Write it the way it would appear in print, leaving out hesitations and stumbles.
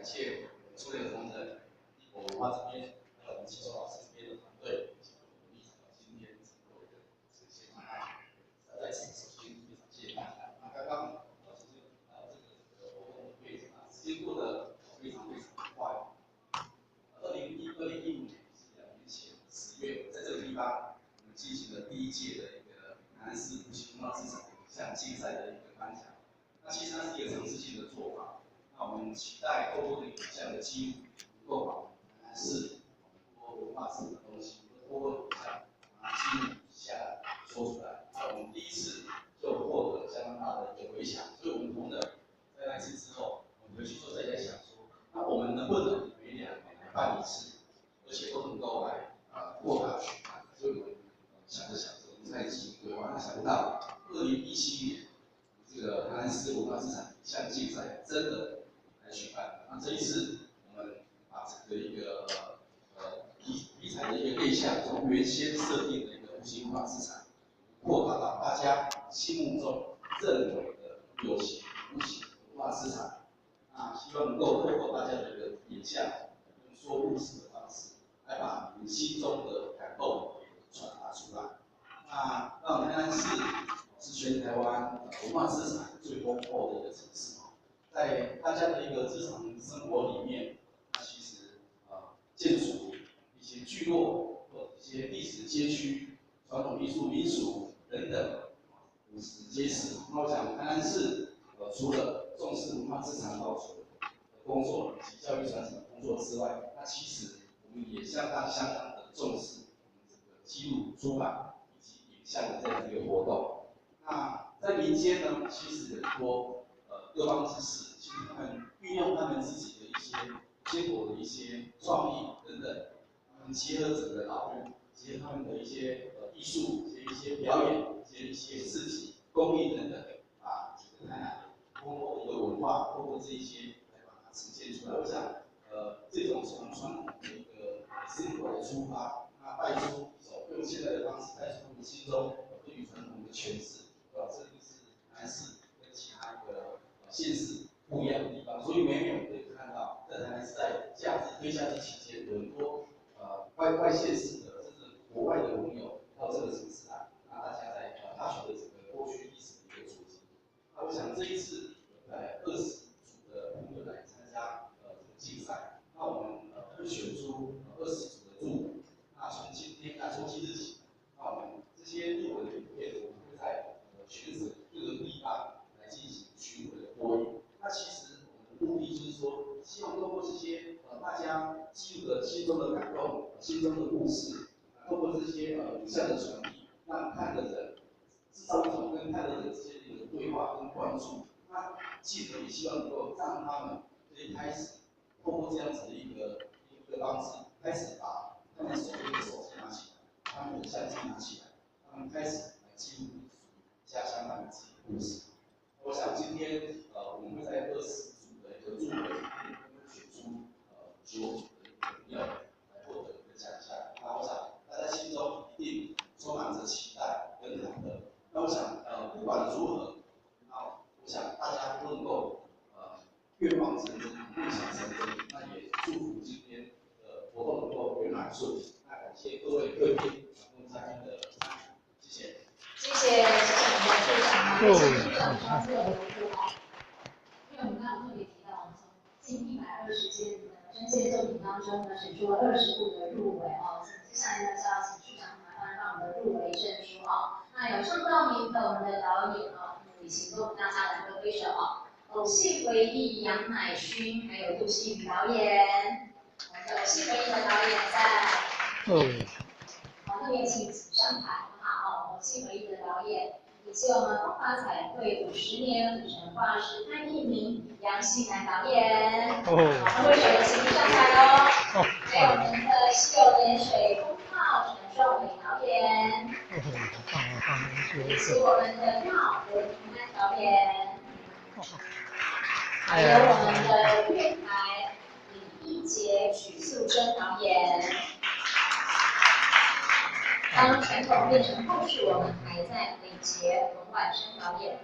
感谢出列的同仁、帝国文化这边，还有我们季州老师这边的团队，以及我们立场到今天成果的呈现。在此首先非常谢谢大家。刚刚其实这个活动会时间过得非常快。2015年是2年前10月，在这个地方我们进行了第1届的一个台南市无形文化资产影像竞赛的一个颁奖。那其实它是一个尝试性的做法。那我们期待透过这个影像的记录，能够把台南市文化资产的东西，透过影像把它记录下来，说出来。那我们第1次就获得相当大的一个回响，所以我们同仁在那次之后，我们回去之后再想说，那我们能不能每2年来办1次，而且都能够来扩大举办？所以我们想着，我们在进行规划，那想不到2017年这个台南市文化资产影像竞赛真的来举办。那这一次我们把整个一个题材的一个对象，从原先设定的一个无形文化资产，扩大到大家心目中认为的有形无形文化资产。那希望能够透过大家的一个影像，用说故事的方式，来把你们心中的感动传达出来。那让台南市是全台湾文化资产最丰厚的一个城市。在大家的一个日常生活里面，那其实建筑、一些聚落或者一些历史街区、传统艺术、民俗等等，五十皆是。那我想台南市除了重视文化资产保存的工作以及教育传承的工作之外，那其实我们也相当的重视我们这个记录、出版以及影像的这样一个活动。那在民间呢，其实很多各方之士，其实他们运用他们自己的一些结果的一些创意等等，他们结合整个导入，结合他们的一些艺术、一些表演、一些市集、工艺等等，把这个台南丰厚的一个文化，透过这一些来把它呈现出来。我想，这种从传统的一个生活来出发，那带出一种用现在的方式带出他们心中对于传统的诠释，这个是台南市跟其他一个县市不一样的地方。所以每年我们可以看到，在台南市在推价值期间，有很多外县市的甚至国外的朋友到这个城市来，那大家在大学的整个过去历史的一个足迹。那我想这一次20组的朋友来参加这个竞赛，那我们会选出20组的入围。那从今日起，那我们这些入围的影片，我们会在全省各个地方来进行巡回的播映。那其实我们的目的就是说，希望透过这些大家记录的心中的感动、心中的故事，透过这些影像的传递，让看的人制造一种跟看的人之间的一个对话跟关注。那进而也希望能够让他们可以开始透过这样子的一个方式，开始把他们手边的手机拿起来，他们的相机拿起来，他们开始来记录家乡他们自己的故事。我想今天我们会在20组的一个入围里面选出9组的一个朋友来获得一个奖项。那我想大家心中一定充满着期待跟感动。那我想不管如何，那我想大家都能够愿望成真，梦想成真。那也祝福今天的活动能够圆满顺利。那感谢各位贵宾跟嘉宾的参与，谢谢。谢谢我们的处长，非常非常专业的服务。因为我们刚刚特别提到，我们从近120件的征件作品当中呢，选出了20部的入围哦。接下来呢，就要请处长麻烦让我们的入围证书哦。那有上报名的我们的导演哦，也请跟我们大家来挥手哦。偶戏回忆杨乃勋，还有杜希宇导演，我们的偶戏回忆的导演在。好，特别请上台。偶戏回忆的导演，以及我们风华彩绘50年古神画师潘一鸣、杨信南导演，好，挥手的请上台哦。还有我们的西游点水风炮陈双伟导演，以及我们的庙罗平安导演，还有我们的乐台李一杰、许素贞导演。当传统变成后续，我们还在李杰、冯婉生导演。